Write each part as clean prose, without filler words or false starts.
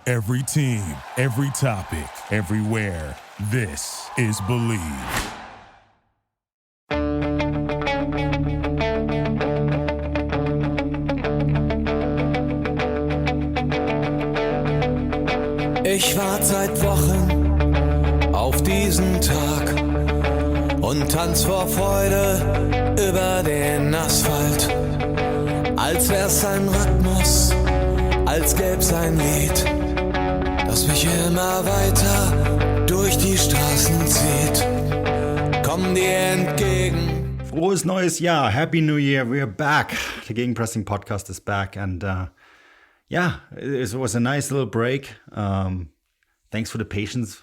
Every team, every topic, everywhere. This is Believe. Ich warte seit Wochen auf diesen Tag und tanz vor Freude über den Asphalt. Als wär's ein Rhythmus, als gäb's ein Lied, das mich immer weiter durch die Straßen zieht. Komm dir entgegen. Frohes neues Jahr. Happy New Year. We're back. The Gegenpressing podcast is back. And it was a nice little break. Thanks for the patience.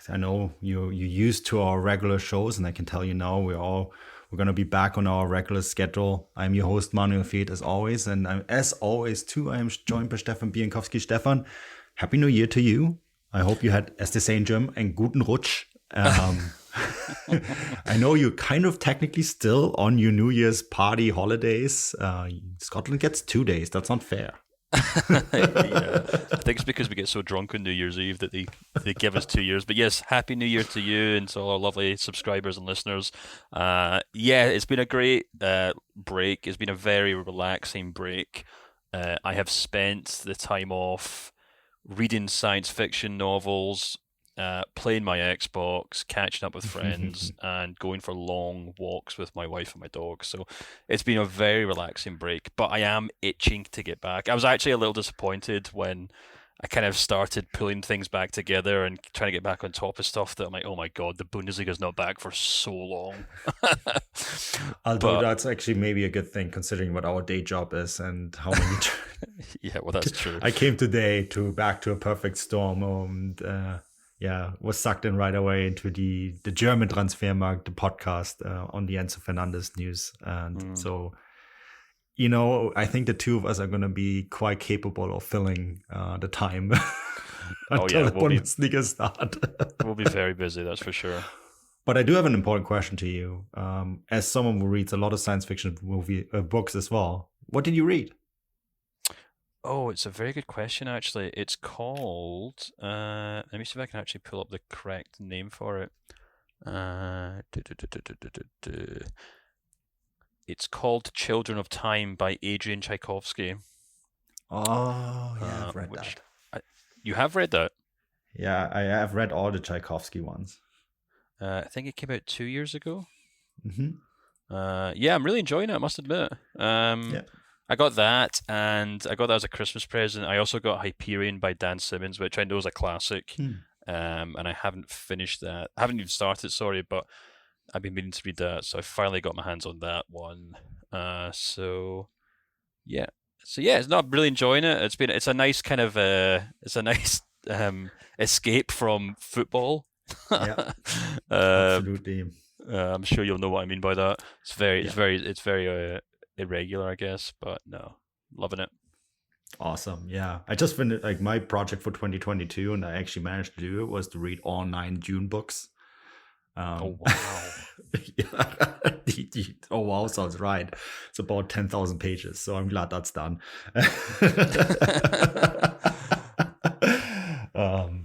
I know you're used to our regular shows, and I can tell you now we're going to be back on our regular schedule. I'm your host, Manuel, Veth, as always. And as always, too, I am joined by Stefan Bienkowski. Stefan, Happy New Year to you. I hope you had, as they say in German, einen guten Rutsch. I know you're kind of technically still on your New Year's party holidays. Scotland gets 2 days. That's not fair. Yeah. I think it's because we get so drunk on New Year's Eve that they give us 2 years. But yes, Happy New Year to you and to all our lovely subscribers and listeners. It's been a great break. It's been a very relaxing break. I have spent the time off reading science fiction novels, playing my Xbox, catching up with friends, and going for long walks with my wife and my dog. So it's been a very relaxing break, but I am itching to get back. I was actually a little disappointed when I kind of started pulling things back together and trying to get back on top of stuff that I'm like, oh my God, the Bundesliga's not back for so long. Although that's actually maybe a good thing considering what our day job is and how many... Yeah, well, that's true. I came today back to a perfect storm and... was sucked in right away into the German Transfermarkt, the podcast on the Enzo Fernandez news. And so, I think the two of us are going to be quite capable of filling the time until the Bundesliga start. We'll be very busy, that's for sure. But I do have an important question to you. As someone who reads a lot of science fiction books as well, what did you read? Oh, it's a very good question, actually. It's called... let me see if I can actually pull up the correct name for it. It's called Children of Time by Adrian Tchaikovsky. Oh, yeah, I've read that. You have read that? Yeah, I have read all the Tchaikovsky ones. I think it came out 2 years ago. Mm-hmm. I'm really enjoying it, I must admit. I got that, and I got that as a Christmas present. I also got Hyperion by Dan Simmons, which I know is a classic, and I haven't finished that. I haven't even started, sorry, but I've been meaning to read that, so I finally got my hands on that one. It's not really enjoying it. It's a nice kind of escape from football. Yeah, absolutely. I'm sure you'll know what I mean by that. It's very irregular, I guess, but no, loving it. Awesome. Yeah, I just finished my project for 2022, and I actually managed to do it was to read all 9 June books. Oh wow! Oh wow, sounds right. It's about 10,000 pages, so I'm glad that's done.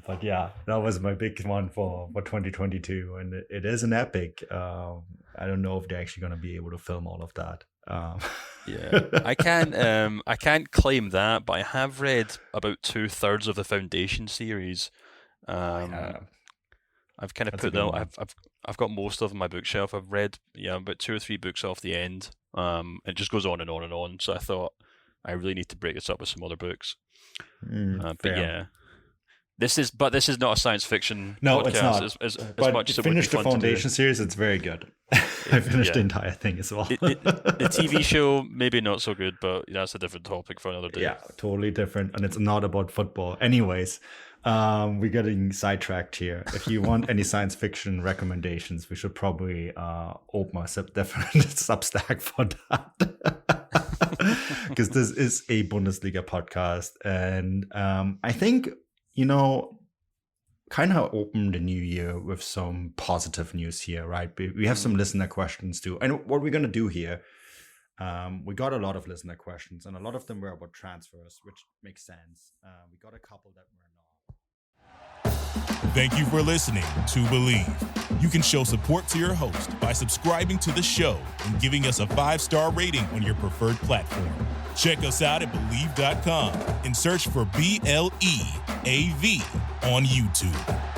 But yeah, that was my big one for 2022, and it is an epic. I don't know if they're actually going to be able to film all of that. I can't claim that, but I have read about 2/3 of the Foundation series. I've kind of put them. I've got most of them on my bookshelf. I've read about 2 or 3 books off the end. It just goes on and on and on. So I thought I really need to break this up with some other books. But yeah. This is not a science fiction podcast. It's not. But much as finish the Foundation series, it's very good. I finished the entire thing as well. The TV show, maybe not so good, but that's a different topic for another day. Yeah, totally different. And it's not about football. Anyways, we're getting sidetracked here. If you want any science fiction recommendations, we should probably open a different Substack for that. Because this is a Bundesliga podcast. And I think... kind of open the new year with some positive news here, right? We have some listener questions too. And what we're going to do here, we got a lot of listener questions, and a lot of them were about transfers, which makes sense. We got a couple that were not. Thank you for listening to Believe. You can show support to your host by subscribing to the show and giving us a 5-star rating on your preferred platform. Check us out at Believe.com and search for BLEAV on YouTube.